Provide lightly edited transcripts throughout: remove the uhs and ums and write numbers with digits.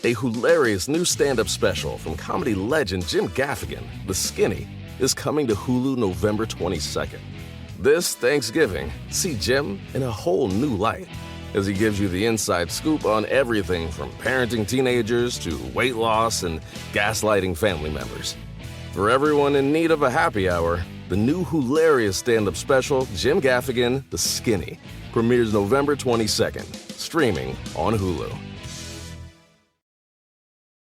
A hilarious new stand-up special from comedy legend Jim Gaffigan, The Skinny, is coming to Hulu November 22nd. This Thanksgiving, see Jim in a whole new light as he gives you the inside scoop on everything from parenting teenagers to weight loss and gaslighting family members. For everyone in need of a happy hour, the new hilarious stand-up special, Jim Gaffigan, The Skinny, premieres November 22nd, streaming on Hulu.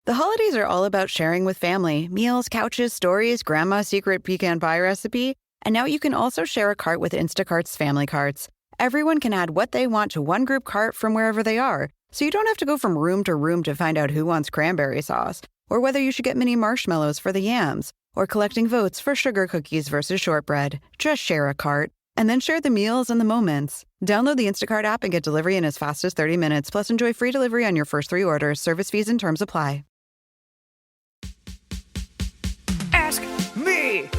The holidays are all about sharing with family. Meals, couches, stories, grandma's secret pecan pie recipe. And now you can also share a cart with Instacart's family carts. Everyone can add what they want to one group cart from wherever they are. So you don't have to go from room to room to find out who wants cranberry sauce, or whether you should get mini marshmallows for the yams, or collecting votes for sugar cookies versus shortbread. Just share a cart. And then share the meals and the moments. Download the Instacart app and get delivery in as fast as 30 minutes. Plus, enjoy free delivery on your first 3 orders. Service fees and terms apply. Ask me.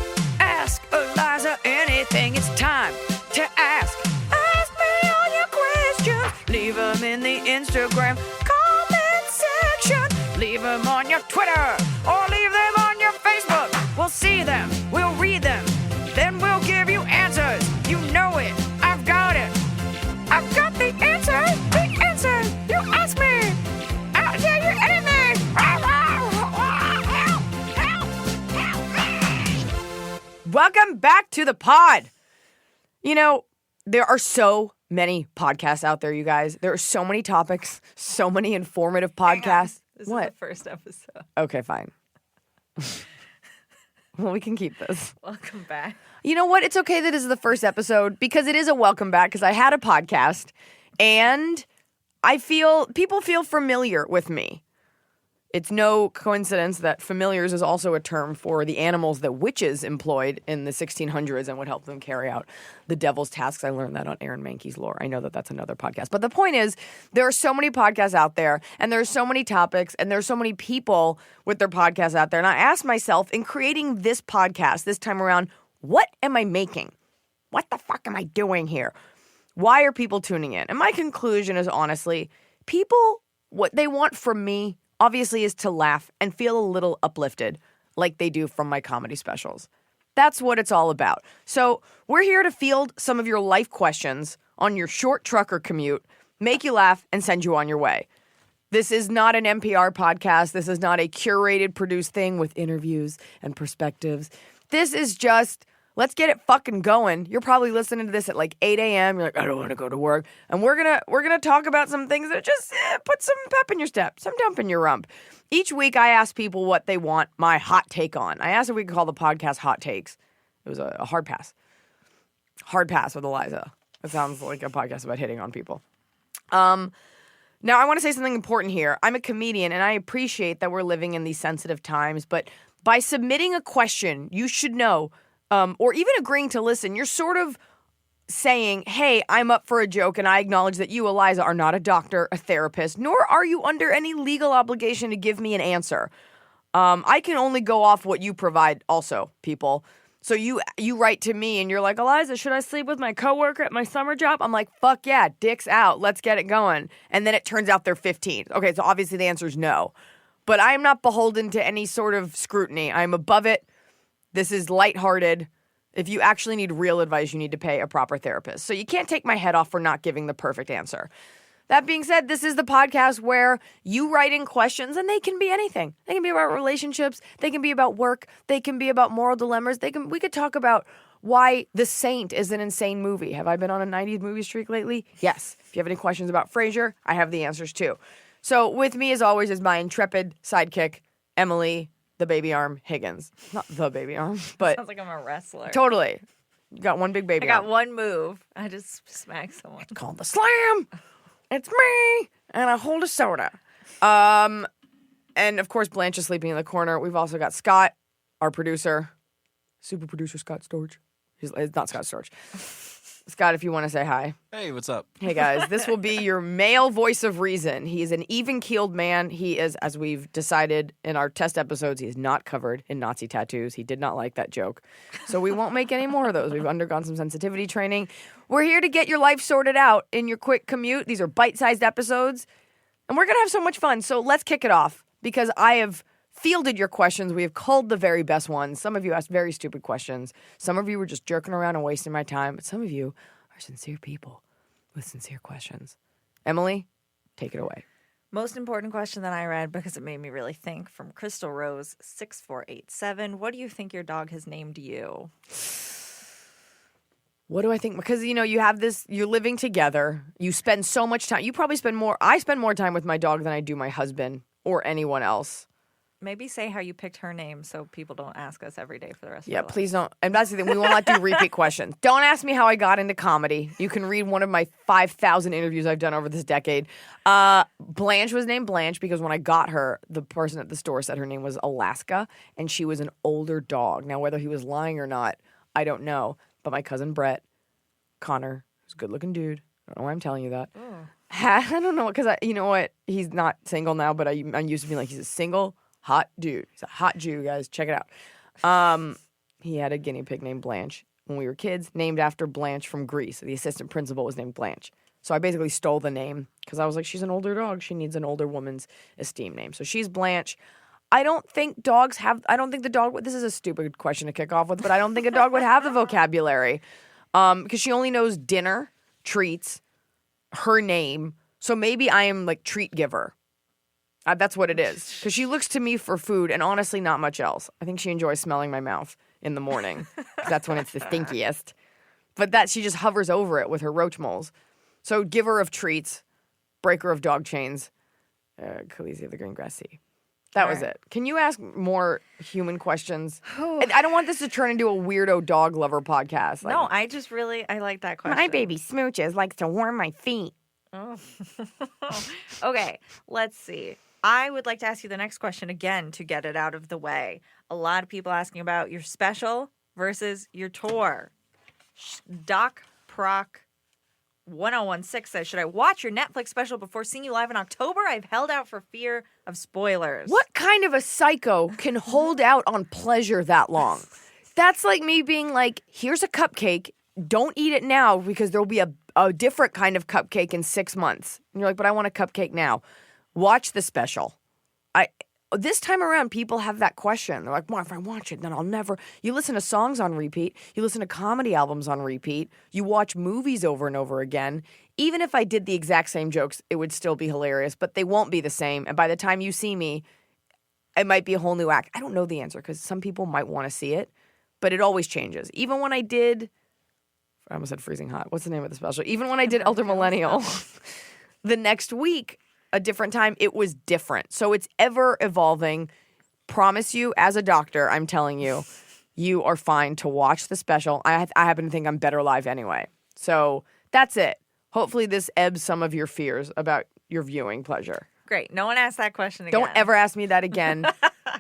Ask Iliza anything. It's time to ask. Ask me all your questions. Leave them in the Instagram comment section. Leave them on your Twitter or leave them on your Facebook. We'll see them. We'll read them. Then we'll give you answers. You know it. I've got it. I've got the answer. The answer. You ask me. I'll tell you anything. Welcome back to the pod. You know, there are so many podcasts out there, you guys. There are so many topics, so many informative podcasts. This What? is the first episode. Okay, fine. Well, we can keep this. Welcome back. You know what? It's okay that this is the first episode because it is a welcome back because I had a podcast and people feel familiar with me. It's no coincidence that familiars is also a term for the animals that witches employed in the 1600s and would help them carry out the devil's tasks. I learned that on Aaron Mankey's lore. I know that that's another podcast. But the point is, there are so many podcasts out there, and there are so many topics, and there are so many people with their podcasts out there. And I asked myself, in creating this podcast this time around, what am I making? What the fuck am I doing here? Why are people tuning in? And my conclusion is, honestly, people, what they want from me obviously is to laugh and feel a little uplifted like they do from my comedy specials. That's what it's all about. So we're here to field some of your life questions on your short trucker commute, make you laugh, and send you on your way. This is not an NPR podcast. This is not a curated, produced thing with interviews and perspectives. This is just, let's get it fucking going. You're probably listening to this at like 8 a.m. You're like, I don't want to go to work. And we're gonna talk about some things that just put some pep in your step, some dump in your rump. Each week I ask people what they want my hot take on. I asked if we could call the podcast Hot Takes. It was a hard pass. Hard pass with Iliza. It sounds like a podcast about hitting on people. Now I want to say something important here. I'm a comedian and I appreciate that we're living in these sensitive times, but by submitting a question, you should know or even agreeing to listen, you're sort of saying, hey, I'm up for a joke, and I acknowledge that you, Iliza, are not a doctor, a therapist, nor are you under any legal obligation to give me an answer. I can only go off what you provide also, people. So you write to me, and you're like, Iliza, should I sleep with my coworker at my summer job? I'm like, fuck yeah, dicks out. Let's get it going. And then it turns out they're 15. Okay, so obviously the answer is no. But I am not beholden to any sort of scrutiny. I'm above it. This is lighthearted. If you actually need real advice, you need to pay a proper therapist. So you can't take my head off for not giving the perfect answer. That being said, this is the podcast where you write in questions, and they can be anything. They can be about relationships. They can be about work. They can be about moral dilemmas. We could talk about why The Saint is an insane movie. Have I been on a 90s movie streak lately? Yes. If you have any questions about Frasier, I have the answers too. So with me, as always, is my intrepid sidekick, Emily the baby arm Higgins. Not the baby arm, but Sounds like I'm a wrestler. Totally. You got one big baby I arm. got one move. I just smack someone. It's called the slam. It's me, and I hold a soda. And of course, Blanche is sleeping in the corner. We've also got Scott, our producer, super producer Scott Storch. It's not Scott Storch. Scott, if you want to say hi. Hey, what's up? Hey, guys. This will be your male voice of reason. He is an even-keeled man. He is, as we've decided in our test episodes, he is not covered in Nazi tattoos. He did not like that joke. So we won't make any more of those. We've undergone some sensitivity training. We're here to get your life sorted out in your quick commute. These are bite-sized episodes. And we're going to have so much fun. So let's kick it off because I have fielded your questions. We have culled the very best ones. Some of you asked very stupid questions. Some of you were just jerking around and wasting my time. But some of you are sincere people with sincere questions. Emily, take it away. Most important question that I read because it made me really think from Crystal Rose 6487. What do you think your dog has named you? What do I think? Because, you have this, you're living together. You spend so much time. You probably I spend more time with my dog than I do my husband or anyone else. Maybe say how you picked her name so people don't ask us every day for the rest of Yeah, their life. please don't. And that's the thing. We will not do repeat questions. Don't ask me how I got into comedy. You can read one of my 5,000 interviews I've done over this decade. Blanche was named Blanche because when I got her, the person at the store said her name was Alaska, and she was an older dog. Now, whether he was lying or not, I don't know. But my cousin Brett, Connor, who's a good-looking dude. I don't know why I'm telling you that. I don't know, because you know what? He's not single now, but I'm used to being like, he's a single hot dude. He's a hot Jew, guys. Check it out. He had a guinea pig named Blanche when we were kids, named after Blanche from Greece. The assistant principal was named Blanche. So I basically stole the name because I was like, she's an older dog. She needs an older woman's esteem name. So she's Blanche. I don't think the dog, this is a stupid question to kick off with, but I don't think a dog would have the vocabulary because she only knows dinner, treats, her name. So maybe I am like treat giver. That's what it is. Because she looks to me for food and honestly not much else. I think she enjoys smelling my mouth in the morning. 'Cause that's when it's the stinkiest. But she just hovers over it with her roach moles. So giver of treats, breaker of dog chains, Khaleesi of the Green Grass Sea. That was it. Can you ask more human questions? I don't want this to turn into a weirdo dog lover podcast. No, I like that question. My baby Smooches likes to warm my feet. Oh. Okay, let's see. I would like to ask you the next question again to get it out of the way. A lot of people asking about your special versus your tour. Doc Proc 1016 says, should I watch your Netflix special before seeing you live in October? I've held out for fear of spoilers. What kind of a psycho can hold out on pleasure that long? That's like me being like, here's a cupcake. Don't eat it now because there'll be a different kind of cupcake in 6 months. And you're like, but I want a cupcake now. Watch the special. This time around, people have that question. They're like, well, if I watch it, then I'll never. You listen to songs on repeat. You listen to comedy albums on repeat. You watch movies over and over again. Even if I did the exact same jokes, it would still be hilarious, but they won't be the same. And by the time you see me, it might be a whole new act. I don't know the answer because some people might want to see it, but it always changes. Even when I almost said Freezing Hot. What's the name of the special? Even when I did Elder Millennial, the next week, a different time, it was different. So it's ever evolving. Promise you, as a doctor, I'm telling you, you are fine to watch the special. I happen to think I'm better live anyway. So that's it. Hopefully this ebbs some of your fears about your viewing pleasure. Great. No one asked that question again. Don't ever ask me that again.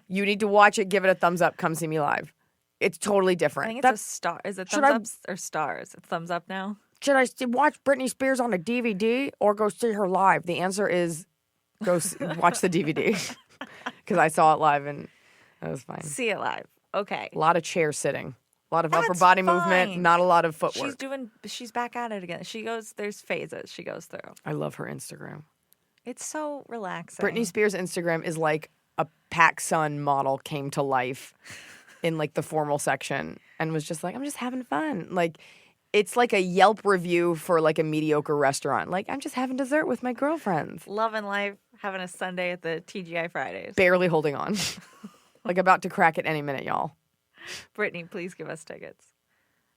You need to watch it, give it a thumbs up, come see me live. It's totally different. I think it's a star. Is it thumbs ups or stars? It's thumbs up now? Should I watch Britney Spears on a DVD or go see her live? The answer is go watch the DVD because I saw it live and it was fine. See it live. Okay. A lot of chair sitting, a lot of upper body movement, not a lot of footwork. She's back at it again. There's phases she goes through. I love her Instagram. It's so relaxing. Britney Spears' Instagram is like a PacSun model came to life in like the formal section and was just like, I'm just having fun. Like, it's like a Yelp review for like a mediocre restaurant. Like, I'm just having dessert with my girlfriends. Loving life, having a Sunday at the TGI Fridays. Barely holding on. Like about to crack it any minute, y'all. Brittany, please give us tickets.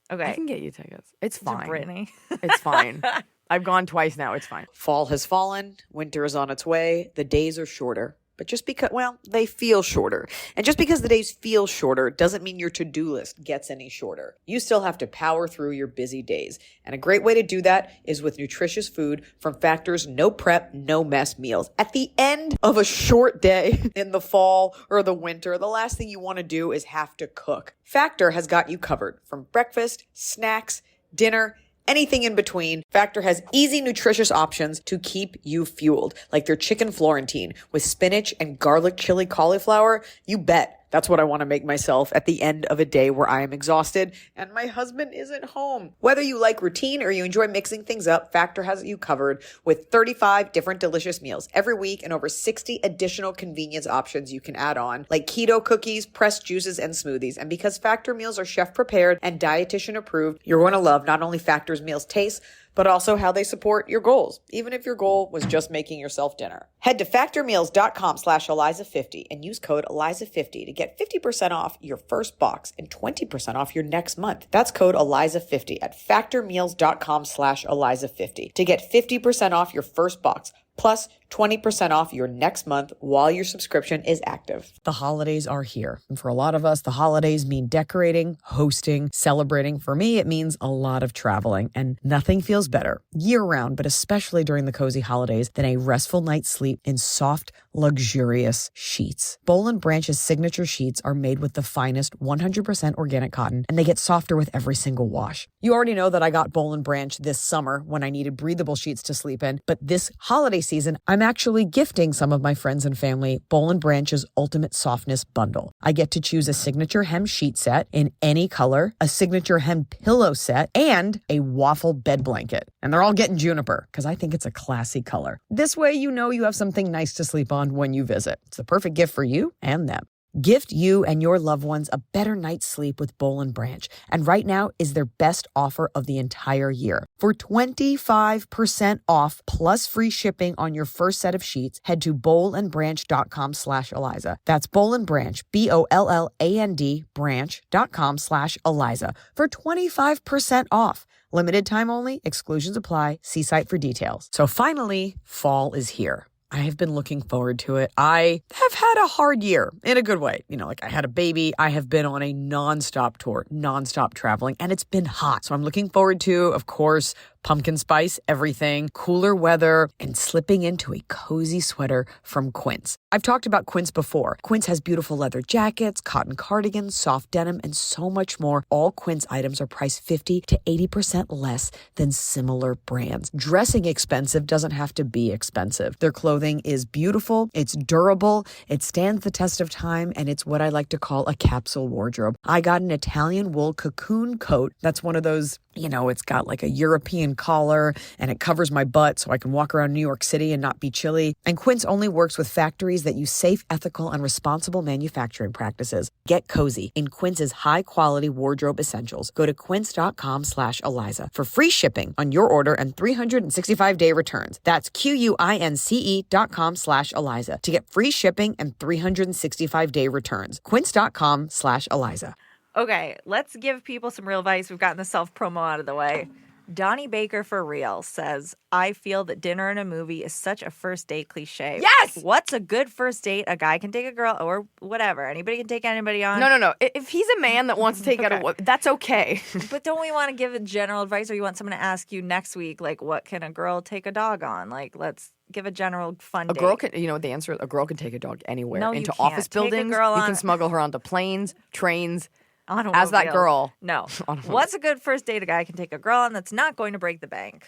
Okay. I can get you tickets. It's fine. Brittany. It's fine. I've gone twice now. It's fine. Fall has fallen. Winter is on its way. The days are shorter. But just because, they feel shorter. And just because the days feel shorter doesn't mean your to-do list gets any shorter. You still have to power through your busy days. And a great way to do that is with nutritious food from Factor's no prep, no mess meals. At the end of a short day in the fall or the winter, the last thing you want to do is have to cook. Factor has got you covered from breakfast, snacks, dinner, anything in between. Factor has easy, nutritious options to keep you fueled, like their chicken Florentine with spinach and garlic chili cauliflower. You bet That's what I want to make myself at the end of a day where I am exhausted and my husband isn't home. Whether you like routine or you enjoy mixing things up, Factor has you covered with 35 different delicious meals every week and over 60 additional convenience options you can add on, like keto cookies, pressed juices, and smoothies. And because Factor meals are chef prepared and dietitian approved, you're going to love not only Factor's meals taste, but also how they support your goals, even if your goal was just making yourself dinner. Head to factormeals.com/Iliza50 and use code Iliza50 to get 50% off your first box and 20% off your next month. That's code Iliza50 at factormeals.com/Iliza50 to get 50% off your first box, plus 20% off your next month while your subscription is active. The holidays are here. And for a lot of us, the holidays mean decorating, hosting, celebrating. For me, it means a lot of traveling, and nothing feels better year-round, but especially during the cozy holidays, than a restful night's sleep in soft, luxurious sheets. Boll & Branch's signature sheets are made with the finest 100% organic cotton, and they get softer with every single wash. You already know that I got Boll & Branch this summer when I needed breathable sheets to sleep in, but this holiday season, I'm actually gifting some of my friends and family Boll & Branch's Ultimate Softness Bundle. I get to choose a signature hem sheet set in any color, a signature hem pillow set, and a waffle bed blanket. And they're all getting juniper because I think it's a classy color. This way you know you have something nice to sleep on when you visit. It's the perfect gift for you and them. Gift you and your loved ones a better night's sleep with Boll & Branch. And right now is their best offer of the entire year. For 25% off plus free shipping on your first set of sheets, head to bollandbranch.com/Iliza. That's Boll & Branch, BOLLAND branch.com/Iliza for 25% off. Limited time only, exclusions apply. See site for details. So finally, fall is here. I have been looking forward to it. I have had a hard year in a good way. You know, like I had a baby. I have been on a nonstop tour, nonstop traveling, and it's been hot. So I'm looking forward to, of course, pumpkin spice, everything, cooler weather, and slipping into a cozy sweater from Quince. I've talked about Quince before. Quince has beautiful leather jackets, cotton cardigans, soft denim, and so much more. All Quince items are priced 50 to 80% less than similar brands. Dressing expensive doesn't have to be expensive. Their clothing is beautiful, it's durable, it stands the test of time, and it's what I like to call a capsule wardrobe. I got an Italian wool cocoon coat. That's one of those, you know, it's got like a European collar and it covers my butt so I can walk around New York City and not be chilly. And Quince only works with factories that use safe, ethical, and responsible manufacturing practices. Get cozy in Quince's high-quality wardrobe essentials. Go to quince.com/Iliza for free shipping on your order and 365-day returns. That's QUINCE.com/Iliza to get free shipping and 365-day returns. Quince.com/Iliza. Okay, let's give people some real advice. We've gotten the self-promo out of the way. Donnie Baker for real says, I feel that dinner and a movie is such a first date cliche. Yes! What's a good first date? A guy can take a girl or whatever. Anybody can take anybody on. No. If he's a man that wants to take out a woman, that's okay. But don't we want to give a general advice, or you want someone to ask you next week, like, what can a girl take a dog on? Like, let's give a general fun date. A girl can, you know, the answer is a girl can take a dog anywhere. No, you into can't. office Take a buildings. girl You on- can smuggle her onto planes, trains. Automobiles. As that girl. No. What's a good first date a guy can take a girl on that's not going to break the bank?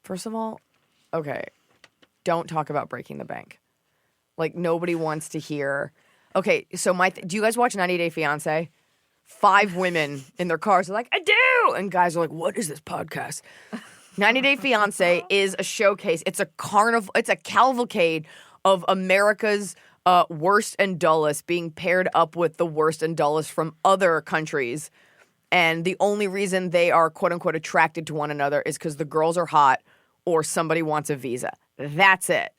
First of all, okay, don't talk about breaking the bank. Like, nobody wants to hear. Okay, so do you guys watch 90 Day Fiancé? 5 women in their cars are like, I do! And guys are like, what is this podcast? 90 Day Fiancé is a showcase. It's a carnival. It's a cavalcade of America's worst and dullest being paired up with the worst and dullest from other countries. And the only reason they are, quote unquote, attracted to one another is because the girls are hot or somebody wants a visa. That's it.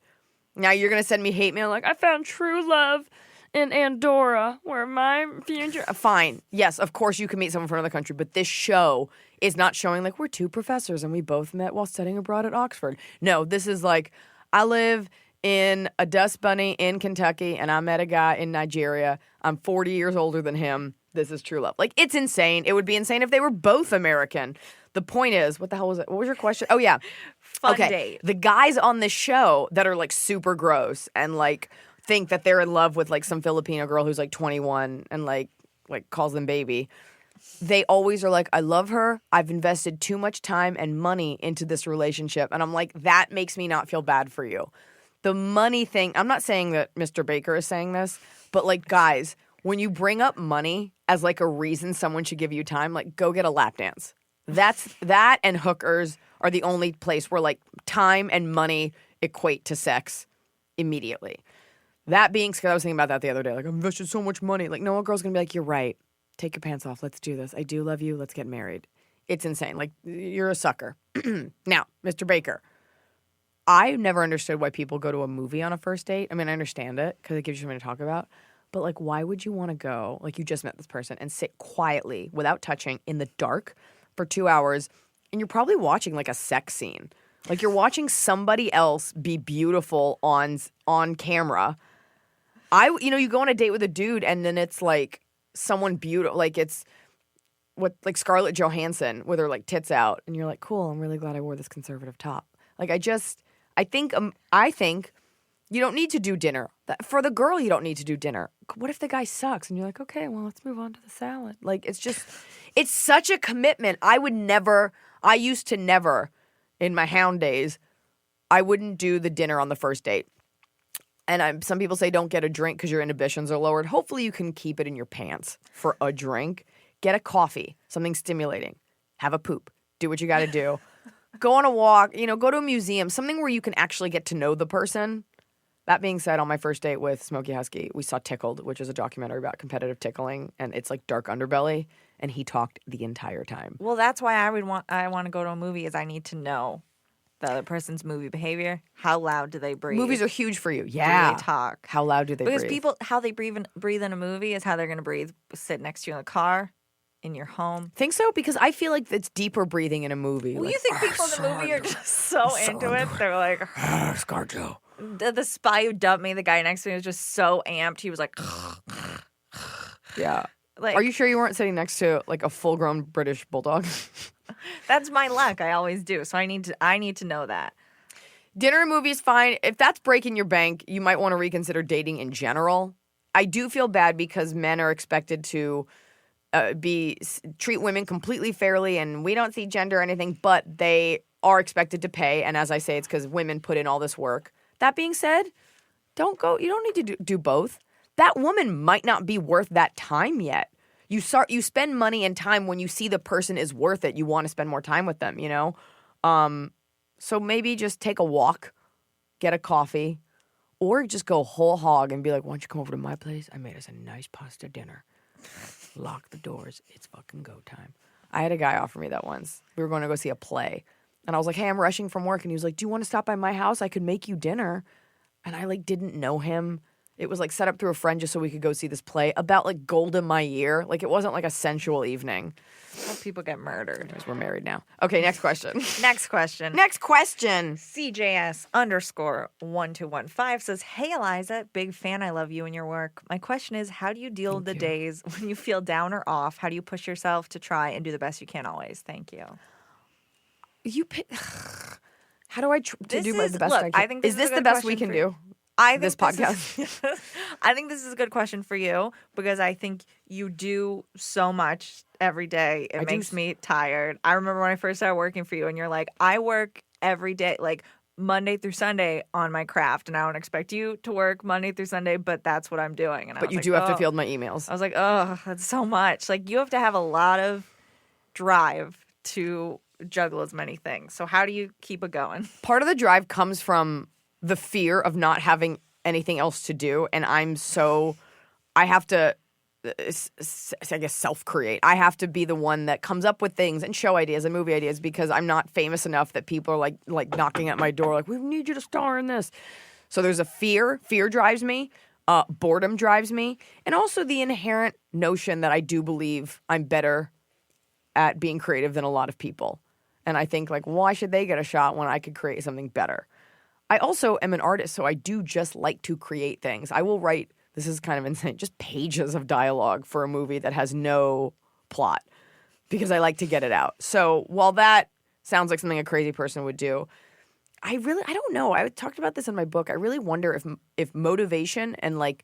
Now you're going to send me hate mail like, I found true love in Andorra where my future. Fine. Yes, of course you can meet someone from another country, but this show is not showing like we're 2 professors and we both met while studying abroad at Oxford. No, this is like, I live in a dust bunny in Kentucky, and I met a guy in Nigeria. I'm 40 years older than him. This is true love. Like, it's insane. It would be insane if they were both American. The point is, what the hell was it? What was your question? Oh, yeah. Fun date. The guys on this show that are, like, super gross and, like, think that they're in love with, like, some Filipino girl who's, like, 21 and, like calls them baby. They always are like, I love her. I've invested too much time and money into this relationship. And I'm like, that makes me not feel bad for you. The money thing, I'm not saying that Mr. Baker is saying this, but like, guys, when you bring up money as like a reason someone should give you time, like go get a lap dance. That and hookers are the only place where like time and money equate to sex immediately. That being said, I was thinking about that the other day. Like, I've invested so much money. Like, no, a girl's going to be like, you're right. Take your pants off. Let's do this. I do love you. Let's get married. It's insane. Like, you're a sucker. Now, Mr. Baker, I never understood why people go to a movie on a first date. I mean, I understand it because it gives you something to talk about. But, like, why would you want to go, like, you just met this person and sit quietly without touching in the dark for 2 hours, and you're probably watching, like, a sex scene. Like, you're watching somebody else be beautiful on camera. You go on a date with a dude, and then it's, like, someone beautiful. Like, it's like Scarlett Johansson with her, like, tits out. And you're like, cool, I'm really glad I wore this conservative top. Like, I think you don't need to do dinner. For the girl, you don't need to do dinner. What if the guy sucks? And you're like, okay, well, let's move on to the salad. Like, it's such a commitment. I used to never, in my hound days, I wouldn't do the dinner on the first date. And some people say don't get a drink because your inhibitions are lowered. Hopefully you can keep it in your pants for a drink. Get a coffee, something stimulating. Have a poop. Do what you got to do. Go on a walk, go to a museum, something where you can actually get to know the person. That being said, on my first date with Smokey Husky, we saw Tickled, which is a documentary about competitive tickling, and it's like dark underbelly, and he talked the entire time. Well, that's why I want to go to a movie is I need to know the other person's movie behavior. How loud do they breathe? Movies are huge for you. Yeah. Do they talk? How loud do they breathe? Because people, how they breathe in a movie is how they're going to breathe. Sit next to you in the car, in your home. Think so? Because I feel like it's deeper breathing in a movie. Well, like, you think people in the movie are just so into it? They're like, ScarJo. The spy who dumped me, the guy next to me was just so amped. He was like, yeah. Like, are you sure you weren't sitting next to like a full-grown British bulldog? That's my luck. I always do. So I need to know that. Dinner and movie is fine. If that's breaking your bank, you might want to reconsider dating in general. I do feel bad because men are expected to treat women completely fairly, and we don't see gender or anything, but they are expected to pay. And as I say, it's because women put in all this work. That being said, don't go. You don't need to do both. That woman might not be worth that time yet. You spend money and time when you see the person is worth it. You want to spend more time with them, So maybe just take a walk, get a coffee, or just go whole hog and be like, why don't you come over to my place? I made us a nice pasta dinner. Lock the doors. It's fucking go time. I had a guy offer me that once. We were going to go see a play. And I was like, hey, I'm rushing from work. And he was like, do you want to stop by my house? I could make you dinner. And I like didn't know him. It was like set up through a friend just so we could go see this play about like Golda Meir. Like it wasn't like a sensual evening. Well, people get murdered. Because we're married now. Okay, next question. Next question. CJS_1215 says, hey, Eliza, big fan. I love you and your work. My question is, how do you deal with the days when you feel down or off? How do you push yourself to try and do the best you can always? Thank you. How do I do the best I can? I think this is this the best we can do? I think this podcast. I think this is a good question for you because I think you do so much every day. It makes me tired. I remember when I first started working for you and you're like, I work every day, like Monday through Sunday on my craft. And I don't expect you to work Monday through Sunday, but that's what I'm doing. And but you do have to field my emails. I was like, oh, that's so much. Like you have to have a lot of drive to juggle as many things. So how do you keep it going? Part of the drive comes from the fear of not having anything else to do. And I have to, I guess, self-create. I have to be the one that comes up with things and show ideas and movie ideas because I'm not famous enough that people are like knocking at my door like, we need you to star in this. So there's a fear. Fear drives me. Boredom drives me. And also the inherent notion that I do believe I'm better at being creative than a lot of people. And I think like, why should they get a shot when I could create something better? I also am an artist, so I do just like to create things. I will write, this is kind of insane, just pages of dialogue for a movie that has no plot because I like to get it out. So while that sounds like something a crazy person would do, I don't know. I talked about this in my book. I really wonder if motivation and like,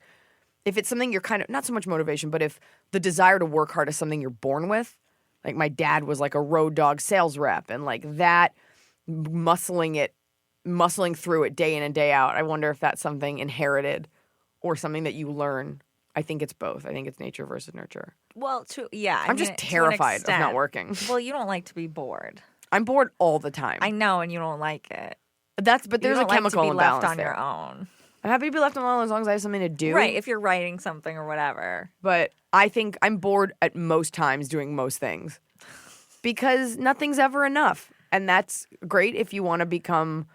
if it's something you're kind of, not so much motivation, but if the desire to work hard is something you're born with. Like my dad was like a road dog sales rep and like that muscling through it day in and day out. I wonder if that's something inherited or something that you learn I think it's both. I think it's nature versus nurture. Well, I I'm mean, just to an terrified of not extent. working. Well, you don't like to be bored. I'm bored all the time. I know, and you don't like it. But You there's don't a like chemical to be imbalance left on there. your own. I'm happy to be left alone as long as I have something to do. Right, if you're writing something or whatever. But I think I'm bored at most times doing most things because nothing's ever enough. And that's great if you want to become,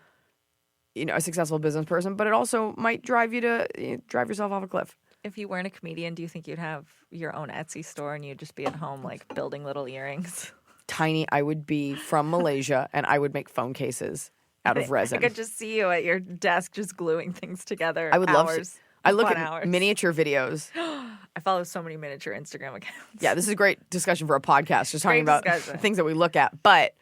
a successful business person, but it also might drive you to drive yourself off a cliff. If you weren't a comedian, do you think you'd have your own Etsy store and you'd just be at home like building little earrings? Tiny, I would be from Malaysia and I would make phone cases out of resin. I could just see you at your desk just gluing things together. I would love to. I look at hours. miniature videos. I follow so many miniature Instagram accounts. Yeah, this is a great discussion for a podcast, just talking Great about discussion. things that we look at. But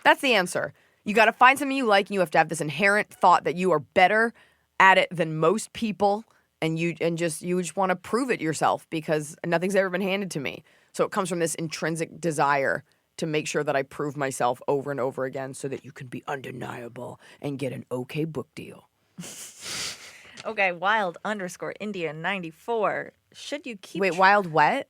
that's the answer. You got to find something you like, and you have to have this inherent thought that you are better at it than most people, and you just want to prove it yourself because nothing's ever been handed to me. So it comes from this intrinsic desire to make sure that I prove myself over and over again so that you can be undeniable and get an okay book deal. Okay, wild_Indian94. Should you keep... Wait, wild what?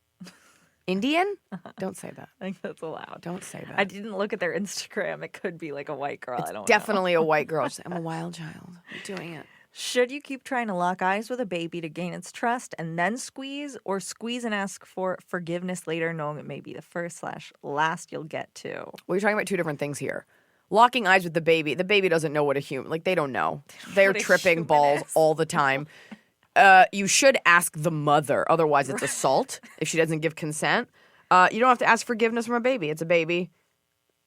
Indian? Don't say that. I think that's allowed. Don't say that. I didn't look at their Instagram. It could be like a white girl. I don't know. Definitely a white girl. Just, I'm a wild child. I'm doing it. Should you keep trying to lock eyes with a baby to gain its trust and then squeeze, or squeeze and ask for forgiveness later, knowing it may be the first/last you'll get to? Well, you're talking about two different things here. Locking eyes with the baby doesn't know what a human, they don't know. They're what a tripping human balls is. all the time. You should ask the mother. Otherwise, it's assault if she doesn't give consent. You don't have to ask forgiveness from a baby. It's a baby.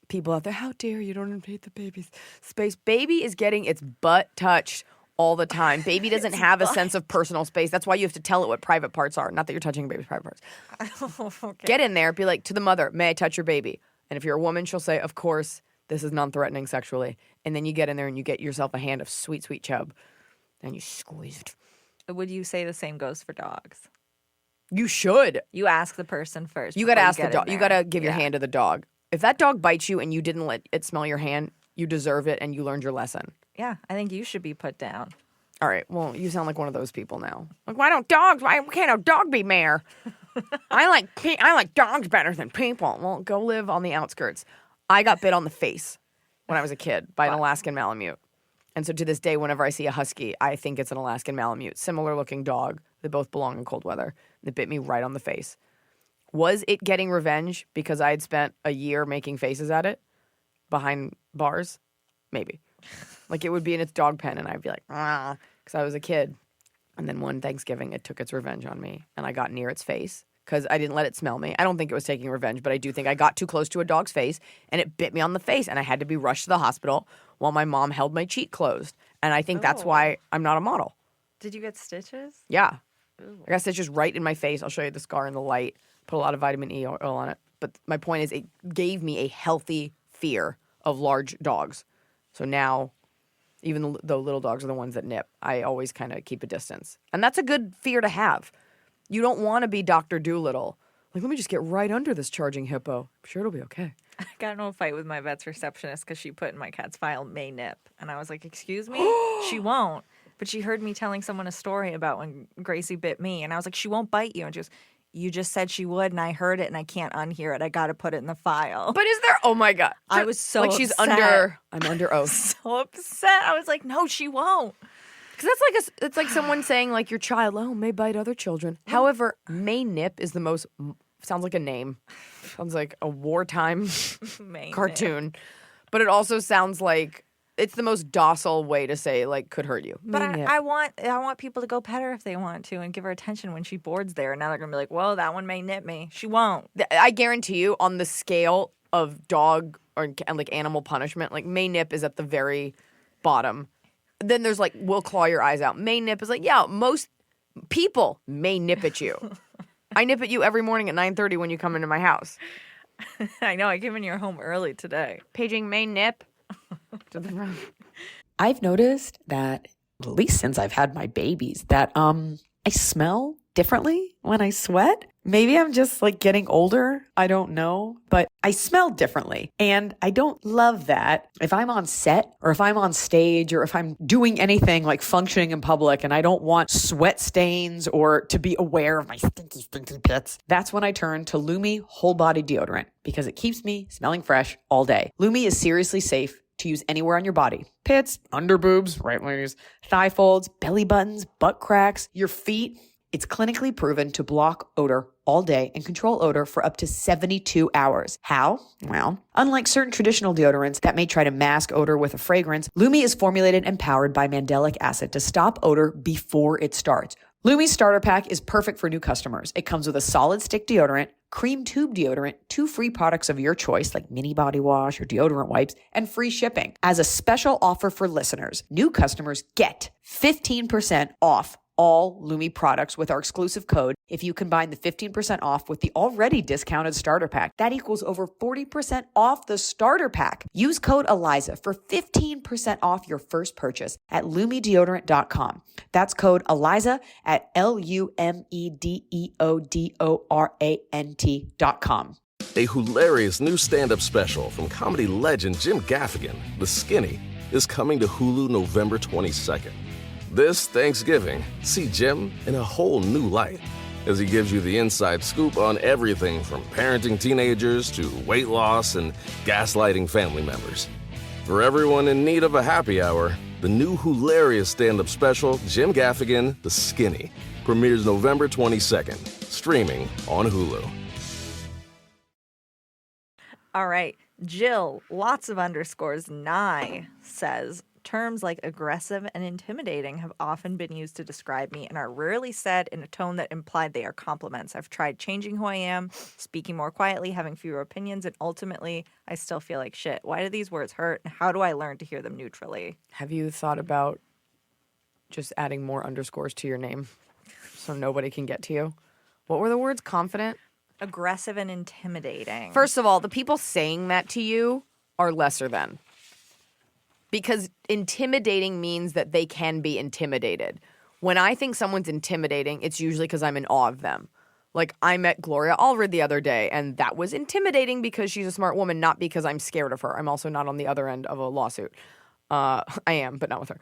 People out there, how dare you don't invade the baby's space. Baby is getting its butt touched all the time. Baby doesn't have a sense of personal space. That's why you have to tell it what private parts are. Not that you're touching a baby's private parts. Okay. Get in there, be like, to the mother, may I touch your baby? And if you're a woman, she'll say, of course, this is non-threatening sexually. And then you get in there and you get yourself a hand of sweet, sweet chub. And you squeeze it. Would you say the same goes for dogs? You should. You ask the person first. You got to before ask the get in dog. You there. got to give your Yeah. hand to the dog. If that dog bites you and you didn't let it smell your hand, you deserve it and you learned your lesson. Yeah, I think you should be put down. All right. Well, you sound like one of those people now. Like, why can't a dog be mayor? I like dogs better than people. Well, go live on the outskirts. I got bit on the face when I was a kid by an Alaskan Malamute. And so to this day, whenever I see a husky, I think it's an Alaskan Malamute. Similar looking dog. They both belong in cold weather. They bit me right on the face. Was it getting revenge because I had spent a year making faces at it behind bars? Maybe. Like it would be in its dog pen and I'd be like, ah, because I was a kid. And then one Thanksgiving, it took its revenge on me and I got near its face because I didn't let it smell me. I don't think it was taking revenge, but I do think I got too close to a dog's face and it bit me on the face and I had to be rushed to the hospital while my mom held my cheek closed. And I think that's why I'm not a model. Did you get stitches? Yeah. I got stitches right in my face. I'll show you the scar in the light. Put a lot of vitamin E oil on it. But my point is it gave me a healthy fear of large dogs. So now, even though little dogs are the ones that nip, I always kind of keep a distance. And that's a good fear to have. You don't want to be Dr. Doolittle. Like, let me just get right under this charging hippo. I'm sure it'll be okay. I got into a fight with my vet's receptionist because she put in my cat's file may nip. And I was like, excuse me? She won't. But she heard me telling someone a story about when Gracie bit me. And I was like, she won't bite you. And she goes, you just said she would. And I heard it and I can't unhear it. I got to put it in the file. But is there, oh my God. I was so like she's upset. I'm under oath. So upset. I was like, no, she won't. Because that's like it's like someone saying like your child, may bite other children. However, may nip is the most, sounds like a name. Sounds like a wartime May nip. cartoon. But it also sounds like it's the most docile way to say like could hurt you. But May nip. I want people to go pet her if they want to and give her attention when she boards there. And now they're going to be like, whoa, that one may nip me. She won't. I guarantee you on the scale of dog and like animal punishment, like may nip is at the very bottom. Then there's like, we'll claw your eyes out. May nip is like, yeah, most people may nip at you. I nip at you every morning at 9:30 when you come into my house. I know. I came in your home early today. Paging may nip. To the front. I've noticed that, at least since I've had my babies, that I smell differently when I sweat. Maybe I'm just like getting older. I don't know, but I smell differently. And I don't love that. If I'm on set or if I'm on stage or if I'm doing anything like functioning in public and I don't want sweat stains or to be aware of my stinky pits, that's when I turn to Lumi whole body deodorant because it keeps me smelling fresh all day. Lumi is seriously safe to use anywhere on your body. Pits, under boobs, right ladies, thigh folds, belly buttons, butt cracks, your feet. It's clinically proven to block odor all day and control odor for up to 72 hours. How? Well, unlike certain traditional deodorants that may try to mask odor with a fragrance, Lumi is formulated and powered by mandelic acid to stop odor before it starts. Lumi's starter pack is perfect for new customers. It comes with a solid stick deodorant, cream tube deodorant, 2 free products of your choice like mini body wash or deodorant wipes, and free shipping. As a special offer for listeners, new customers get 15% off all Lumi products with our exclusive code. If you combine the 15% off with the already discounted starter pack, that equals over 40% off the starter pack. Use code Iliza for 15% off your first purchase at lumideodorant.com. That's code Iliza at LUMEDEODORANT.com. A hilarious new stand-up special from comedy legend Jim Gaffigan, The Skinny, is coming to Hulu November 22nd. This Thanksgiving, see Jim in a whole new light as he gives you the inside scoop on everything from parenting teenagers to weight loss and gaslighting family members. For everyone in need of a happy hour, the new hilarious stand-up special, Jim Gaffigan, The Skinny, premieres November 22nd, streaming on Hulu. All right. Jill, lots of underscores, Nye, says, terms like aggressive and intimidating have often been used to describe me and are rarely said in a tone that implied they are compliments. I've tried changing who I am, speaking more quietly, having fewer opinions, and ultimately, I still feel like shit. Why do these words hurt, and how do I learn to hear them neutrally? Have you thought about just adding more underscores to your name so nobody can get to you? What were the words? Confident? Aggressive and intimidating. First of all, the people saying that to you are lesser than. Because intimidating means that they can be intimidated. When I think someone's intimidating, it's usually because I'm in awe of them. Like, I met Gloria Allred the other day, and that was intimidating because she's a smart woman, not because I'm scared of her. I'm also not on the other end of a lawsuit. I am, but not with her.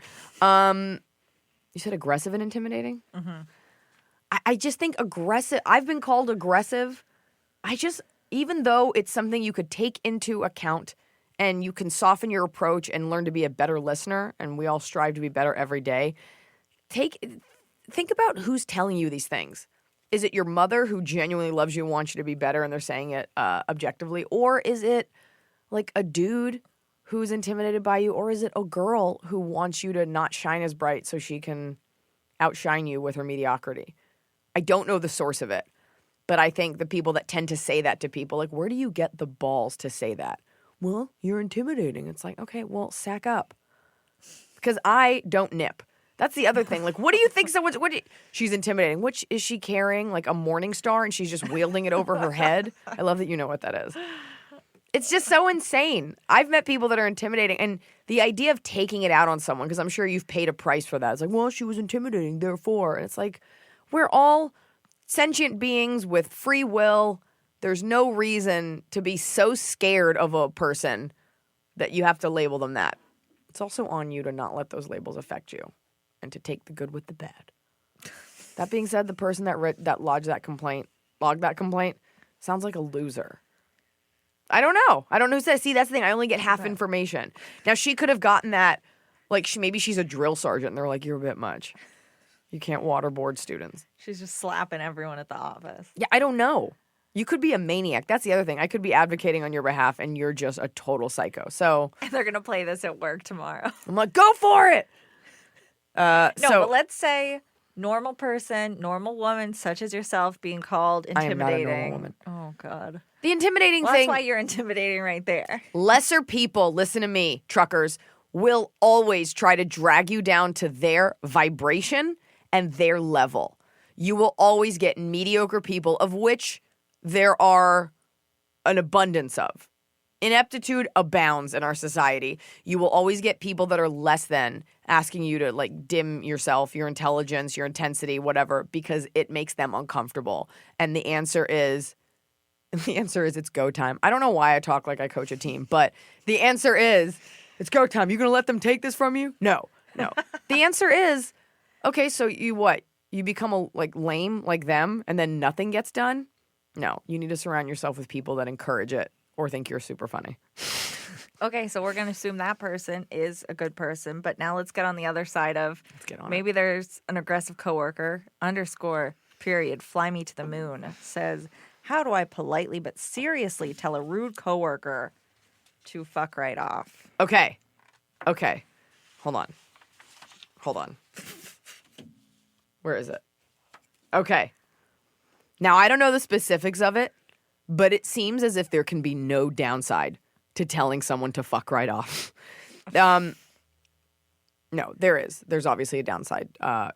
You said aggressive and intimidating? Mm-hmm. I just think aggressive. I've been called aggressive. Even though it's something you could take into account and you can soften your approach and learn to be a better listener, and we all strive to be better every day, think about who's telling you these things. Is it your mother who genuinely loves you and wants you to be better and they're saying it objectively? Or is it like a dude who's intimidated by you? Or is it a girl who wants you to not shine as bright so she can outshine you with her mediocrity? I don't know the source of it, but I think the people that tend to say that to people, like, where do you get the balls to say that? Well, you're intimidating. It's like, okay, well, sack up. Because I don't nip. That's the other thing. Like, what do you think she's intimidating? Which is she carrying, like a Morning Star, and she's just wielding it over her head? I love that you know what that is. It's just so insane. I've met people that are intimidating, and the idea of taking it out on someone, because I'm sure you've paid a price for that. It's like, well, she was intimidating, therefore. And it's like, we're all sentient beings with free will. There's no reason to be so scared of a person that you have to label them that. It's also on you to not let those labels affect you and to take the good with the bad. That being said, the person that logged that complaint sounds like a loser. I don't know who says. See, that's the thing. I only get half information. Now, she could have gotten that, like, maybe she's a drill sergeant and they're like, you're a bit much. You can't waterboard students. She's just slapping everyone at the office. Yeah, I don't know. You could be a maniac. That's the other thing. I could be advocating on your behalf, and you're just a total psycho. So they're going to play this at work tomorrow. I'm like, go for it. But let's say normal person, normal woman, such as yourself, being called intimidating. I am not a normal woman. Oh, God. The intimidating thing. That's why you're intimidating right there. Lesser people, listen to me, truckers, will always try to drag you down to their vibration and their level. You will always get mediocre people, of which there are an abundance of. Ineptitude abounds in our society. You will always get people that are less than asking you to like dim yourself, your intelligence, your intensity, whatever, because it makes them uncomfortable. And the answer is it's go time. I don't know why I talk like I coach a team, but the answer is it's go time. You gonna let them take this from you? No. The answer is, okay, so you what? You become lame like them and then nothing gets done? No, you need to surround yourself with people that encourage it or think you're super funny. Okay, so we're going to assume that person is a good person, but now let's get on the other side of maybe there's an aggressive coworker, _, fly me to the moon, says, how do I politely but seriously tell a rude coworker to fuck right off? Okay. Hold on. Where is it? Okay. Now, I don't know the specifics of it, but it seems as if there can be no downside to telling someone to fuck right off. No, there is. There's obviously a downside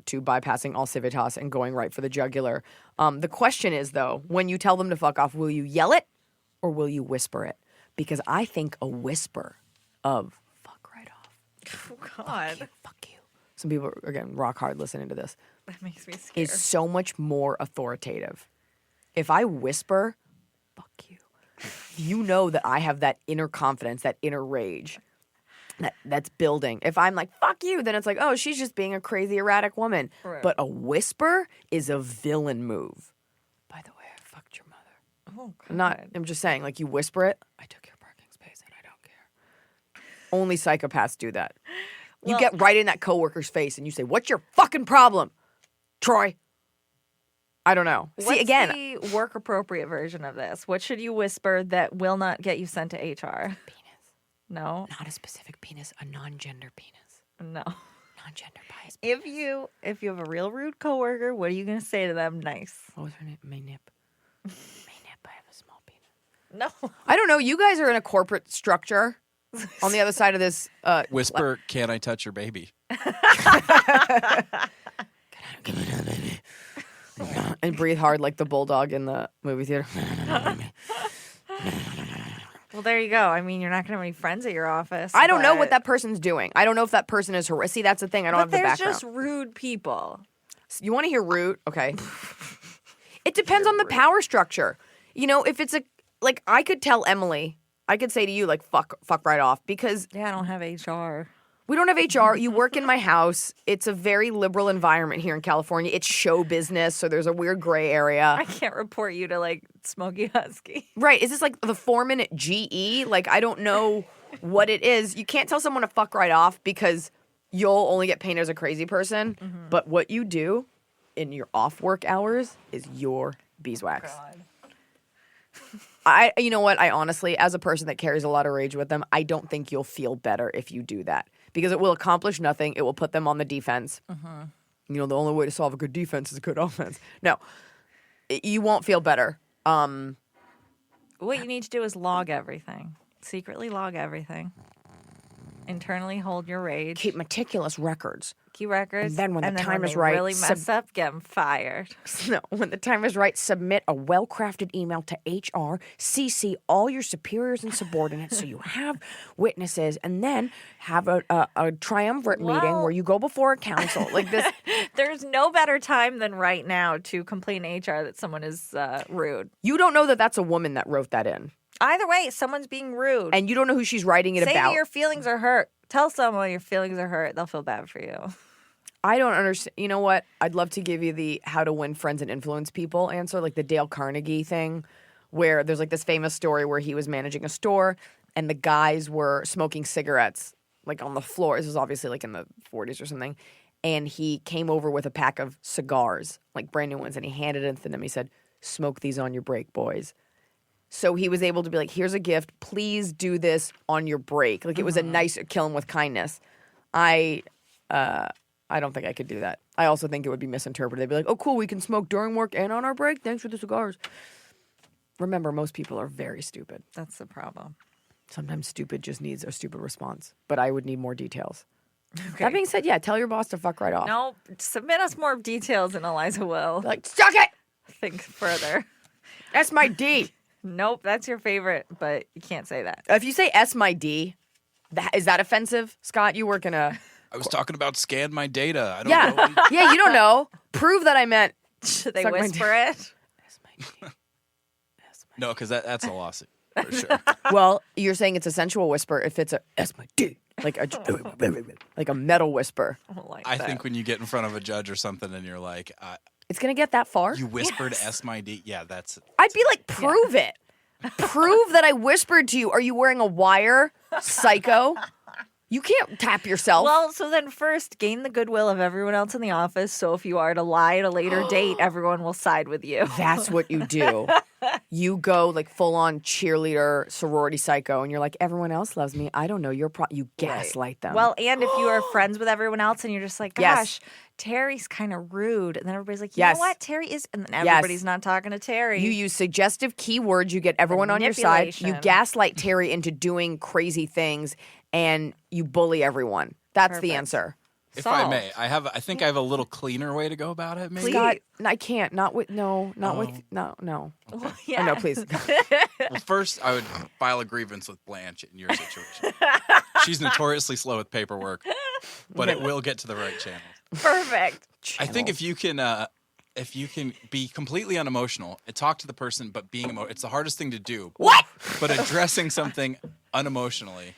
to bypassing all civitas and going right for the jugular. The question is, though, when you tell them to fuck off, will you yell it or will you whisper it? Because I think a whisper of fuck right off. Oh, God. Fuck you. Some people are, again, rock hard listening to this. That makes me scared. Is so much more authoritative. If I whisper, fuck you, you know that I have that inner confidence, that inner rage that's building. If I'm like, fuck you, then it's like, oh, she's just being a crazy, erratic woman. Right. But a whisper is a villain move. By the way, I fucked your mother. Oh, God. I'm just saying, like, you whisper it, I took your parking space and I don't care. Only psychopaths do that. You get right in that coworker's face and you say, what's your fucking problem, Troy? I don't know. What's See, again, the work appropriate version of this? What should you whisper that will not get you sent to HR? penis. No. Not a specific penis, a non-gender penis. No. Non-gender bias penis. If you have a real rude coworker, what are you going to say to them? Nice. What was her name? My nip. My nip, I have a small penis. No. I don't know. You guys are in a corporate structure on the other side of this. Whisper, can I touch your baby? And breathe hard like the bulldog in the movie theater. Well, there you go. I mean, you're not going to have any friends at your office. I don't know what that person's doing. I don't know if that person is horrific. See, that's the thing. I don't have the background. But there's just rude people. You want to hear rude? Okay. It depends on the power structure. You know, if it's like, I could tell Emily, I could say to you, like, fuck right off, because Yeah, I don't have HR. we don't have HR. You work in my house. It's a very liberal environment here in California. It's show business, so there's a weird gray area. I can't report you to, like, Smokey Husky. Right. Is this like the foreman at GE? Like, I don't know what it is. You can't tell someone to fuck right off because you'll only get painted as a crazy person. Mm-hmm. But what you do in your off work hours is your beeswax. You know what? I honestly, as a person that carries a lot of rage with them, I don't think you'll feel better if you do that because it will accomplish nothing. It will put them on the defense. Mm-hmm. You know, the only way to solve a good defense is a good offense. No, you won't feel better. What you need to do is log everything. Secretly log everything. Internally hold your rage. Keep meticulous records. Keep records. And then when the time when is they right, really mess up, get them fired. No, when the time is right, submit a well-crafted email to HR, CC all your superiors and subordinates so you have witnesses, and then have a triumvirate meeting where you go before a council. Like this. There's no better time than right now to complain to HR that someone is rude. You don't know that that's a woman that wrote that in. Either way, someone's being rude. And you don't know who she's writing it Say about. that your feelings are hurt. Tell someone your feelings are hurt. They'll feel bad for you. I don't understand. You know what? I'd love to give you the how to win friends and influence people answer, like the Dale Carnegie thing, where there's like this famous story where he was managing a store and the guys were smoking cigarettes like on the floor. This was obviously like in the 40s or something. And he came over with a pack of cigars, like brand new ones, and he handed it to them. He said, "Smoke these on your break, boys." So he was able to be like, here's a gift. Please do this on your break. Like it was a nice kill him with kindness. I don't think I could do that. I also think it would be misinterpreted. They'd be like, oh, cool, we can smoke during work and on our break. Thanks for the cigars. Remember, most people are very stupid. That's the problem. Sometimes stupid just needs a stupid response. But I would need more details. Okay. That being said, yeah, tell your boss to fuck right off. No, submit us more details and Eliza will. Like, suck it! Think further. That's my D. Nope, that's your favorite, but you can't say that. If you say S my D, is that offensive, Scott? You work in a I was talking about scan my data. I don't yeah, know. yeah. You don't know. Prove that I meant. Should they Suck my whisper it? S my D. No, because that's a lawsuit for sure. Well, you're saying it's a sensual whisper if it's a S my D, like a metal whisper. I don't like I that. think when you get in front of a judge or something and you're like, It's gonna get that far. you whispered S my D. Yeah, that's. I'd be like, prove it. Prove that I whispered to you. Are you wearing a wire, psycho? You can't tap yourself. Well, so then first, gain the goodwill of everyone else in the office. So if you are to lie at a later date, everyone will side with you. That's what you do. You go like full on cheerleader, sorority psycho, and you're like, everyone else loves me. I don't know. You gaslight them. Well, and if you are friends with everyone else and you're just like, Yes. gosh, Terry's kind of rude. And then everybody's like, you Yes. know what? Terry is. And then everybody's not talking to Terry. you use suggestive keywords. You get everyone on your side. You Manipulation. gaslight Terry into doing crazy things, and you bully everyone. That's the Perfect. answer. If I may, I think I have a little cleaner way to go about it. Maybe. Scott, I can't. Not with no. yeah. Oh, no, please. Well, first, I would file a grievance with Blanche in your situation. She's notoriously slow with paperwork, but it will get to the right channels. Perfect. I think if you can be completely unemotional and talk to the person, but being it's the hardest thing to do. What? But addressing something unemotionally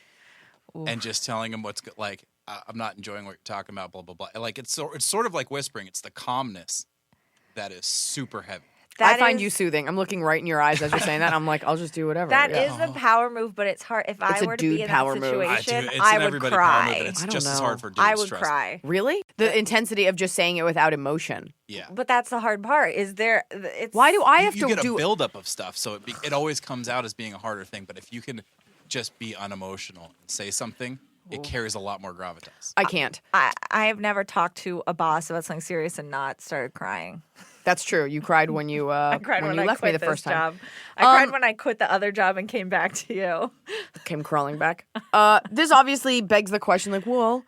and just telling them what's good, like, I'm not enjoying what you're talking about, blah, blah, blah. Like, it's sort of like whispering. It's the calmness that is super heavy. I find you soothing. I'm looking right in your eyes as you're saying that. I'm like, I'll just do whatever. That yeah. is the power move, but it's hard. If I It's a were to dude be in power that move. situation, It's I an would everybody power move, cry. and it's I don't just as know. hard for dudes. I would trust me. cry. Really? The intensity of just saying it without emotion. Yeah. But that's the hard part. Is there? It's Why do I have you to get do a buildup of stuff, so it always comes out as being a harder thing. But if you can just be unemotional and say something, it carries a lot more gravitas. I can't. I have never talked to a boss about something serious and not started crying. That's true. You cried when you I cried when you I left me quit the first this time. job. I cried when I quit the other job and came back to you. Came crawling back. This obviously begs the question, like, well,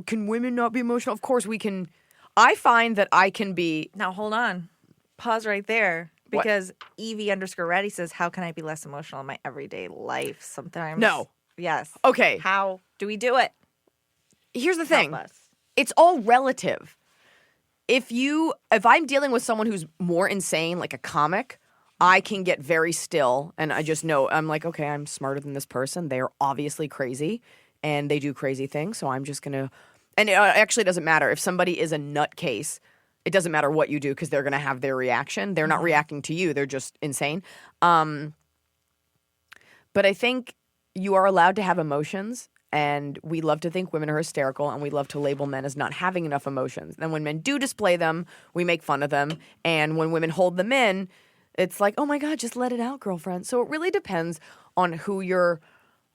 can women not be emotional? Of course we can. I find that I can be. Now hold on, pause right there What? because Evie_Reddy says, "How can I be less emotional in my everyday life?" Sometimes. No. Yes. Okay. How do we do it? Here's the thing. Help us. It's all relative. If I'm dealing with someone who's more insane, like a comic, I can get very still and I just know, I'm like, okay, I'm smarter than this person. They're obviously crazy and they do crazy things. So I'm just going to, and it actually doesn't matter. If somebody is a nutcase, it doesn't matter what you do because they're going to have their reaction. They're not reacting to you. They're just insane. But I think you are allowed to have emotions. And we love to think women are hysterical, and we love to label men as not having enough emotions. And when men do display them, we make fun of them. And when women hold them in, it's like, oh my God, just let it out, girlfriend. So it really depends on who you're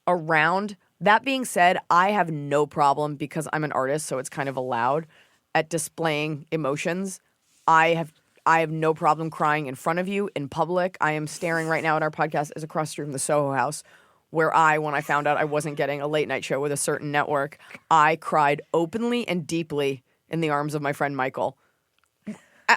around. That being said, I have no problem because I'm an artist, so it's kind of allowed at displaying emotions. I have no problem crying in front of you in public. I am staring right now at our podcast is across the street from the Soho House, where when I found out I wasn't getting a late night show with a certain network, I cried openly and deeply in the arms of my friend Michael.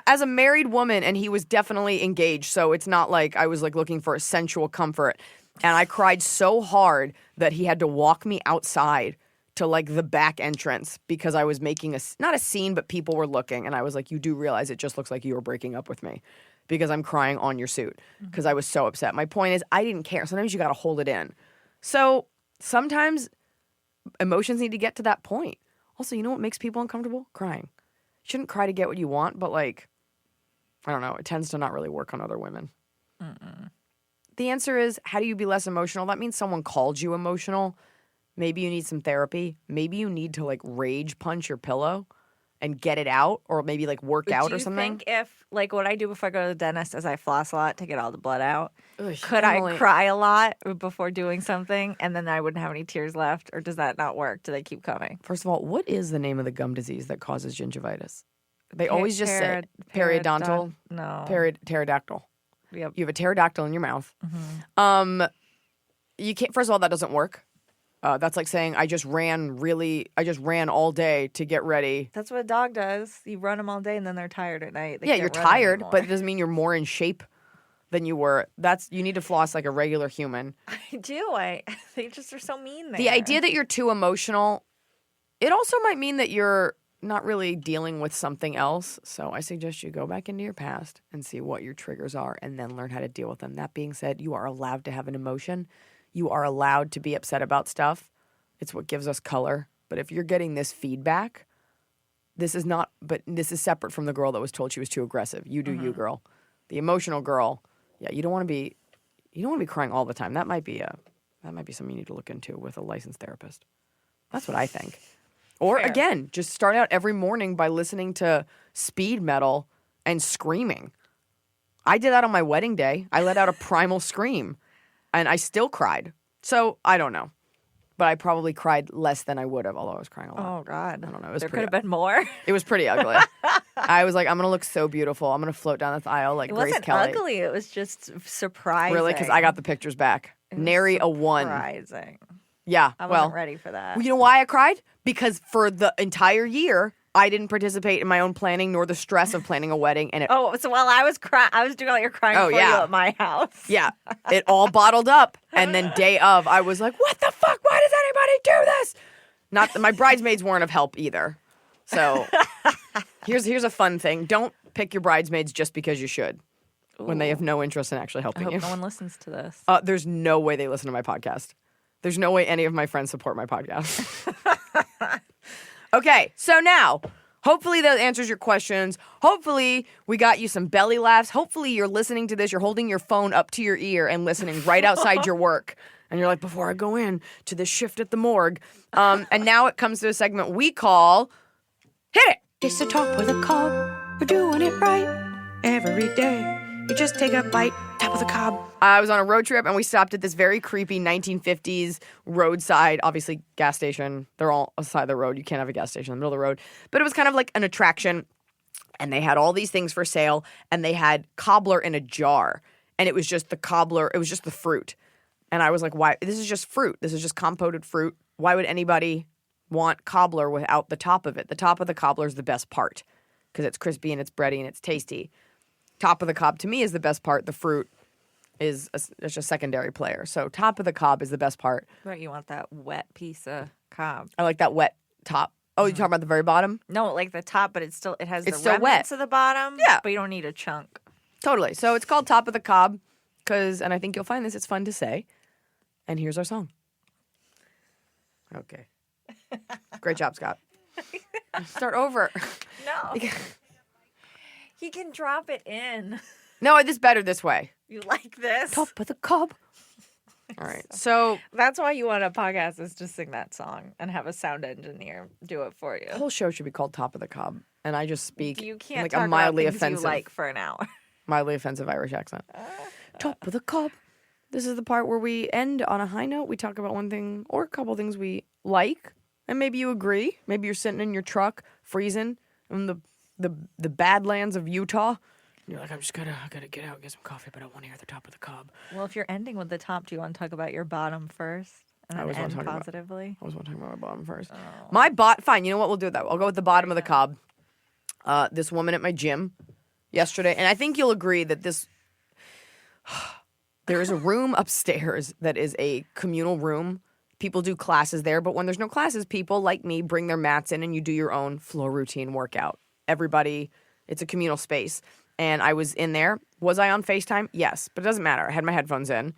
As a married woman, and he was definitely engaged, so it's not like I was like looking for a sensual comfort. And I cried so hard that he had to walk me outside to like the back entrance because I was making not a scene, but people were looking. And I was like, you do realize it just looks like you were breaking up with me because I'm crying on your suit because I was so upset. My point is, I didn't care. Sometimes you got to hold it in. So sometimes emotions need to get to that point. Also, you know what makes people uncomfortable? Crying. You shouldn't cry to get what you want, but like, I don't know. It tends to not really work on other women. The answer is, how do you be less emotional? That means someone called you emotional. Maybe you need some therapy. Maybe you need to like rage punch your pillow and get it out, or maybe like work out or something. Do you think if, like what I do before I go to the dentist is I floss a lot to get all the blood out, Ugh, could Emily. I cry a lot before doing something and then I wouldn't have any tears left? Or does that not work? Do they keep coming? First of all, what is the name of the gum disease that causes gingivitis? They always just say periodontal. No. Pterodactyl. Yep. You have a pterodactyl in your mouth. You can't. First of all, that doesn't work. That's like saying I just ran all day to get ready. That's what a dog does. You run them all day and then they're tired at night. They Yeah, can't you're run tired, anymore. but it doesn't mean you're more in shape. than you were. You need to floss like a regular human. I do. They just are so mean there. The idea that you're too emotional, it also might mean that you're not really dealing with something else. So I suggest you go back into your past and see what your triggers are and then learn how to deal with them. That being said, you are allowed to have an emotion. You are allowed to be upset about stuff. It's what gives us color. But if you're getting this feedback, this is separate from the girl that was told she was too aggressive. You do you, girl. The emotional girl, yeah, you don't want to be crying all the time. That might be something you need to look into with a licensed therapist. That's what I think. Or again, just start out every morning by listening to speed metal and screaming. I did that on my wedding day. I let out a primal scream and I still cried. So I don't know. But I probably cried less than I would have, although I was crying a lot. Oh, God. I don't know. There could have been more. It was pretty ugly. I was like, I'm going to look so beautiful. I'm going to float down this aisle like Grace Kelly. It wasn't ugly. It was just surprising. Really? Because I got the pictures back. Nary a one. Surprising. Yeah. I wasn't ready for that. You know why I cried? Because for the entire year, I didn't participate in my own planning nor the stress of planning a wedding. And so while I was crying, I was doing all your crying for you at my house. Yeah. It all bottled up. And then day of, I was like, what the fuck? Why does anybody do this? Not that my bridesmaids weren't of help either. So here's a fun thing. Don't pick your bridesmaids just because you should. When they have no interest in actually helping I you. hope no one listens to this. There's no way they listen to my podcast. There's no way any of my friends support my podcast. Okay, so now, hopefully that answers your questions. Hopefully we got you some belly laughs. Hopefully you're listening to this, you're holding your phone up to your ear and listening right outside your work. And you're like, before I go in to this shift at the morgue. And now it comes to a segment we call Hit It! It's the top of the cob. We're doing it right every day. You just take a bite, top of the cob. I was on a road trip and we stopped at this very creepy 1950s roadside, obviously gas station. They're all aside the road. You can't have a gas station in the middle of the road. But it was kind of like an attraction. And they had all these things for sale. And they had cobbler in a jar. And it was just the cobbler. It was just the fruit. And I was like, why? This is just fruit. This is just compoted fruit. Why would anybody want cobbler without the top of it? The top of the cobbler is the best part because it's crispy and it's bready and it's tasty. Top of the cob to me is the best part. The fruit is it's a secondary player. So top of the cob is the best part. Right, you want that wet piece of cob. I like that wet top. Oh, you're talking about the very bottom? No, like the top, but it has It's the still remnants wet. of the bottom. Yeah. But you don't need a chunk. Totally. So it's called top of the cob and I think you'll find it's fun to say. And here's our song. Okay. Great job, Scott. Start over. No. He can drop it in. No, it's better this way. You like this? Top of the cob. All right. So That's why you want a podcast is to sing that song and have a sound engineer do it for you. the whole show should be called Top of the Cob. And I just speak You can't like talk a mildly about things offensive, you like for an hour. mildly offensive Irish accent. Top of the cob. This is the part where we end on a high note. We talk about one thing or a couple things we like, and maybe you agree. Maybe you're sitting in your truck, freezing in the badlands of Utah. And you're like, I gotta get out and get some coffee, but I want to hear the top of the cob. Well, if you're ending with the top, do you want to talk about your bottom first? And I then always want end to talk about- positively? I was want to talk about my bottom first. Oh. Fine, you know what? We'll do that. I'll go with the bottom of the cob. This woman at my gym yesterday, and I think you'll agree that there is a room upstairs that is a communal room. People do classes there, but when there's no classes, people like me bring their mats in and you do your own floor routine workout. Everybody, it's a communal space. And I was in there. Was I on FaceTime? Yes, but it doesn't matter. I had my headphones in.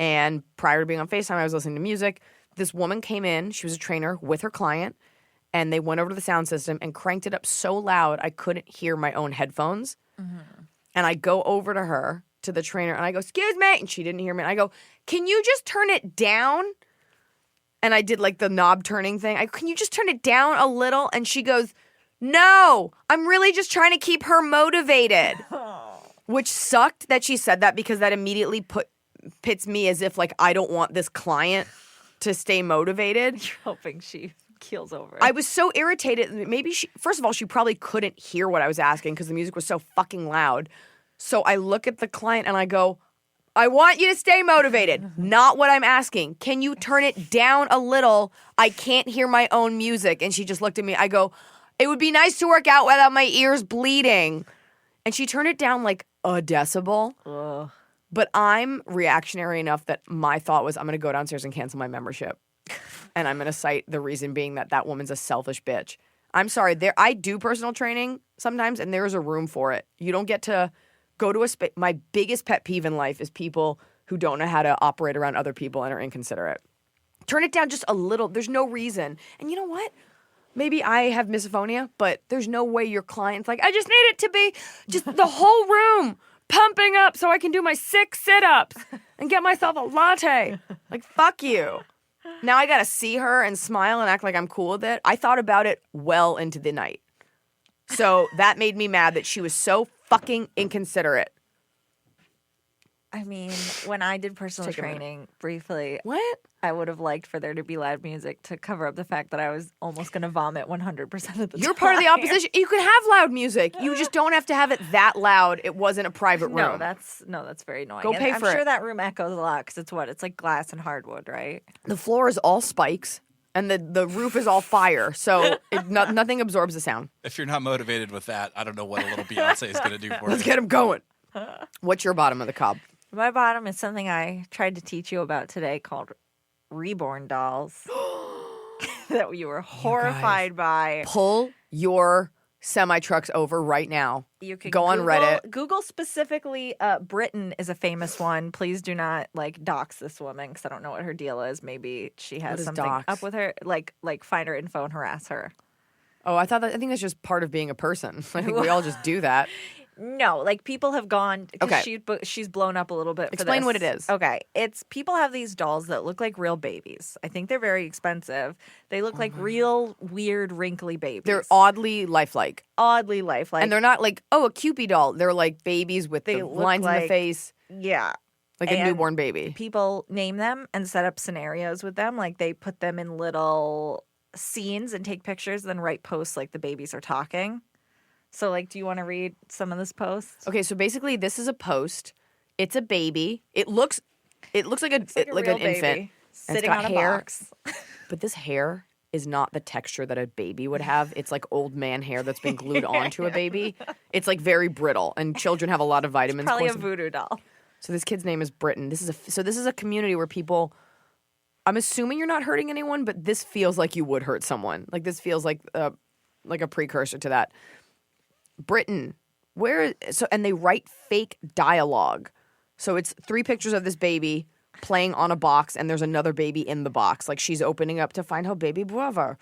And prior to being on FaceTime, I was listening to music. This woman came in. She was a trainer with her client. And they went over to the sound system and cranked it up so loud I couldn't hear my own headphones. Mm-hmm. And I go over to her, to the trainer, and I go, excuse me. And she didn't hear me. And I go, can you just turn it down? And I did like the knob turning thing. Can you just turn it down a little? And she goes, no, I'm really just trying to keep her motivated. Which sucked that she said that because that immediately pits me as if like I don't want this client to stay motivated. You're hoping she keels over. I was so irritated. Maybe first of all, she probably couldn't hear what I was asking because the music was so fucking loud. So I look at the client and I go, I want you to stay motivated. Not what I'm asking. Can you turn it down a little? I can't hear my own music. And she just looked at me. I go, it would be nice to work out without my ears bleeding. And she turned it down like a decibel. Ugh. But I'm reactionary enough that my thought was I'm going to go downstairs and cancel my membership. And I'm going to cite the reason being that woman's a selfish bitch. I'm sorry. I do personal training sometimes, and there is a room for it. You don't get to go to a space. My biggest pet peeve in life is people who don't know how to operate around other people and are inconsiderate. Turn it down just a little. There's no reason. And you know what? Maybe I have misophonia, but there's no way your client's like, I just need it to be just the whole room pumping up so I can do my 6 sit-ups and get myself a latte. Like, fuck you. Now I got to see her and smile and act like I'm cool with it. I thought about it well into the night. So that made me mad that she was so fucking inconsiderate. I mean, when I did personal training briefly, What? I would have liked for there to be loud music to cover up the fact that I was almost going to vomit 100% of the time. You're part of the opposition. You can have loud music. You just don't have to have it that loud. It wasn't a private room. No, that's very annoying. Go pay and for I'm sure it. that room echoes a lot because it's like glass and hardwood, right? The floor is all spikes, and the roof is all fire, so nothing absorbs the sound. If you're not motivated with that, I don't know what a little Beyonce is going to do for Let's you. get him going. What's your bottom of the cob? My bottom is something I tried to teach you about today called reborn dolls that you were horrified by. Pull your semi-trucks over right now. You can go on Reddit. Google specifically, Britain is a famous one. Please do not dox this woman because I don't know what her deal is. Maybe she What has is something dox? up with her. Like find her info and harass her. Oh, I think that's just part of being a person. I think we all just do that. No, people have gone. Okay. She's blown up a little bit. Explain for what this. it is. Okay, it's people have these dolls that look like real babies. I think they're very expensive. They look like real weird wrinkly babies. They're oddly lifelike. oddly lifelike, And they're not like, a Cupid doll. They're like babies with They the look lines in the like- face, yeah. like a And newborn baby. People name them and set up scenarios with them. Like they put them in little scenes and take pictures, then write posts like the babies are talking. So, do you want to read some of this post? Okay, so basically this is a post. It's a baby. It looks like an real infant. baby And it's sitting got on a hair. box. But this hair is not the texture that a baby would have. It's like old man hair that's been glued onto a baby. It's like very brittle, and children have a lot of vitamins. Probably a corns- voodoo doll. So this kid's name is Britton. This is a community where people. I'm assuming you're not hurting anyone, but this feels like you would hurt someone. Like this feels like a precursor to that. Britton, and they write fake dialogue. So it's 3 pictures of this baby playing on a box, and there's another baby in the box. Like she's opening up to find her baby brother.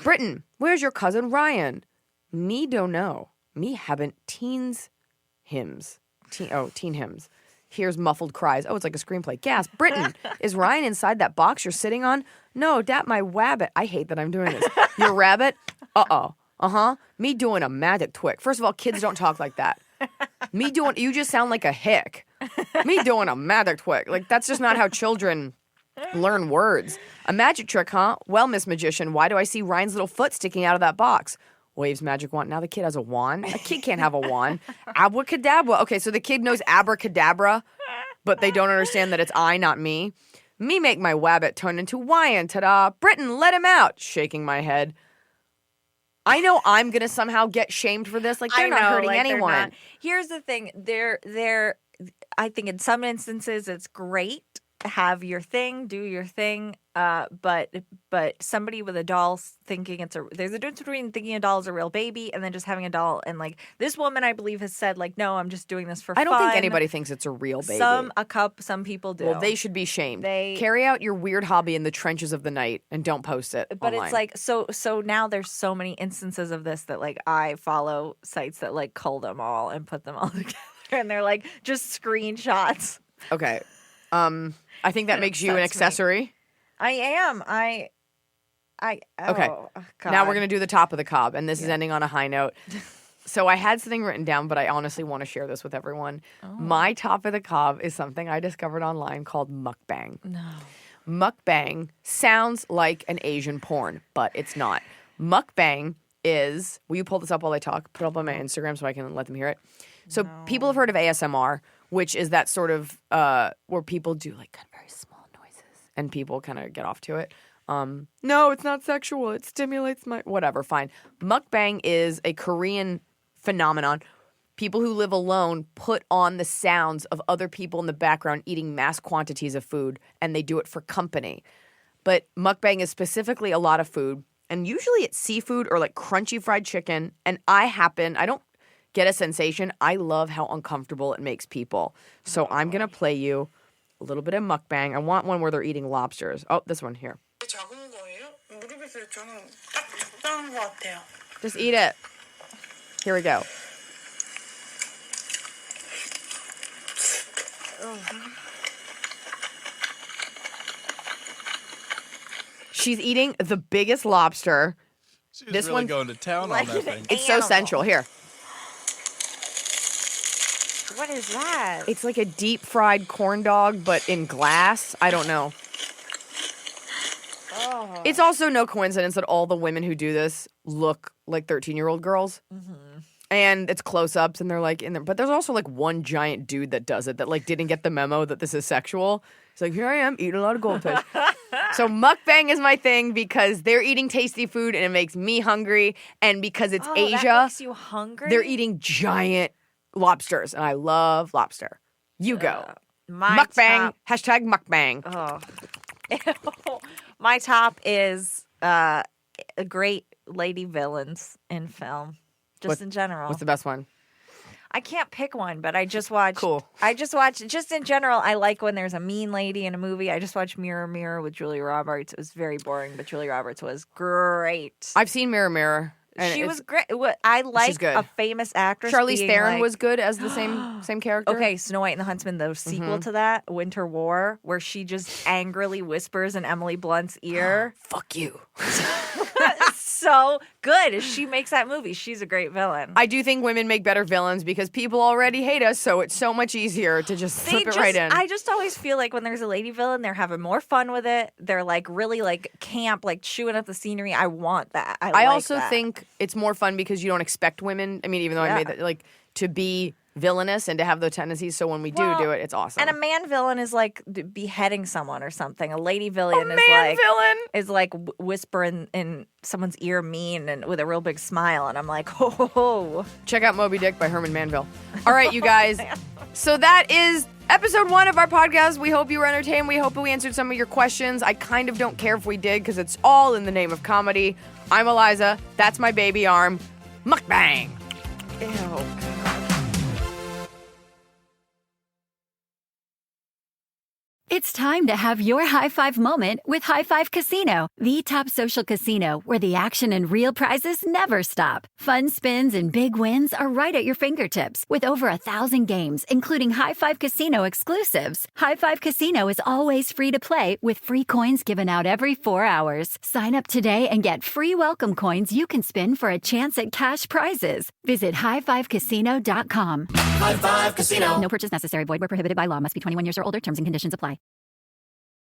Britton, where's your cousin Ryan? Me don't know. Me haven't teens hymns. Teen hymns. Here's muffled cries. Oh, it's like a screenplay. Gasp. Britton, is Ryan inside that box you're sitting on? No, dat my wabbit. I hate that I'm doing this. Your rabbit? Uh-oh. Uh-huh. Me doing a magic trick. First of all, kids don't talk like that. You just sound like a hick. Me doing a magic trick. Like, that's just not how children learn words. A magic trick, huh? Well, Miss Magician, why do I see Ryan's little foot sticking out of that box? Waves magic wand. Now the kid has a wand. A kid can't have a wand. Abracadabra. Okay, so the kid knows abracadabra, but they don't understand that it's I, not me. Me make my wabbit turn into Wyan. Ta-da. Britton, let him out. Shaking my head. I know I'm gonna somehow get shamed for this. Like they're not hurting anyone. Here's the thing: I think in some instances it's great. Have your thing, do your thing. But somebody with a doll thinking there's a difference between thinking a doll is a real baby and then just having a doll. And this woman, I believe, has said no, I'm just doing this for fun. I don't think anybody thinks it's a real baby. Some people do. Well, they should be shamed. Carry out your weird hobby in the trenches of the night and don't post it. But online. it's so now there's so many instances of this that I follow sites that cull them all and put them all together, and they're just screenshots. Okay. I think that makes you an accessory. I am. Okay. Oh, now we're going to do the top of the cob, and this is ending on a high note. So I had something written down, but I honestly want to share this with everyone. Oh. My top of the cob is something I discovered online called mukbang. No. Mukbang sounds like an Asian porn, but it's not. Mukbang is, will you pull this up while I talk? Put it up on my Instagram so I can let them hear it. So people have heard of ASMR, which is that sort of where people do kind of very small noises and people kind of get off to it. No, it's not sexual. It stimulates my whatever. Fine. Mukbang is a Korean phenomenon. people who live alone put on the sounds of other people in the background eating mass quantities of food, and they do it for company. But mukbang is specifically a lot of food, and usually it's seafood or like crunchy fried chicken. And I don't get a sensation. I love how uncomfortable it makes people. So I'm going to play you a little bit of mukbang. I want one where they're eating lobsters. Oh, this one here. Just eat it. Here we go. She's eating the biggest lobster. She was really going to town on that thing. It's so sensual. Here. What is that? It's like a deep fried corn dog, but in glass. I don't know. Oh. It's also no coincidence that all the women who do this look like 13-year-old girls. Mm-hmm. And it's close-ups, and they're like in there. But there's also like one giant dude that does it that like didn't get the memo that this is sexual. He's like, here I am eating a lot of goldfish. So mukbang is my thing because they're eating tasty food and it makes me hungry. And because it's Asia, that makes you hungry? They're eating giant lobsters, and I love lobster. You go. Mukbang. Hashtag mukbang. Oh. My top is great lady villains in film. In general. What's the best one? I can't pick one, but I just watch. Cool. Just in general, I like when there's a mean lady in a movie. I just watched Mirror Mirror with Julia Roberts. It was very boring, but Julia Roberts was great. I've seen Mirror Mirror. She was great. I like a famous actress. Charlize Theron was good as the same character. Okay, Snow White and the Huntsman, the sequel to that, Winter War, where she just angrily whispers in Emily Blunt's ear. Fuck you. So good. She makes that movie. She's a great villain. I do think women make better villains because people already hate us, so it's so much easier to just slip it right in. I just always feel like when there's a lady villain, they're having more fun with it. They're like really like camp, like chewing up the scenery. I want that. I also think it's more fun because you don't expect women. I mean, even though I made that, like, to be villainous and to have the tendencies. So when we do it, it's awesome. And a man villain is like beheading someone or something. A lady villain is like whispering in someone's ear mean and with a real big smile. And I'm like, oh. Check out Moby Dick by Herman Manville. All right, you guys. So that is episode 1 of our podcast. We hope you were entertained. We hope we answered some of your questions. I kind of don't care if we did because it's all in the name of comedy. I'm Iliza. That's my baby arm. Mukbang. Ew. It's time to have your high five moment with High Five Casino, the top social casino where the action and real prizes never stop. Fun spins and big wins are right at your fingertips with over 1,000 games, including High Five Casino exclusives. High Five Casino is always free to play with free coins given out every 4 hours. Sign up today and get free welcome coins you can spin for a chance at cash prizes. Visit highfivecasino.com. High Five Casino. No purchase necessary. Void where prohibited by law. Must be 21 years or older. Terms and conditions apply.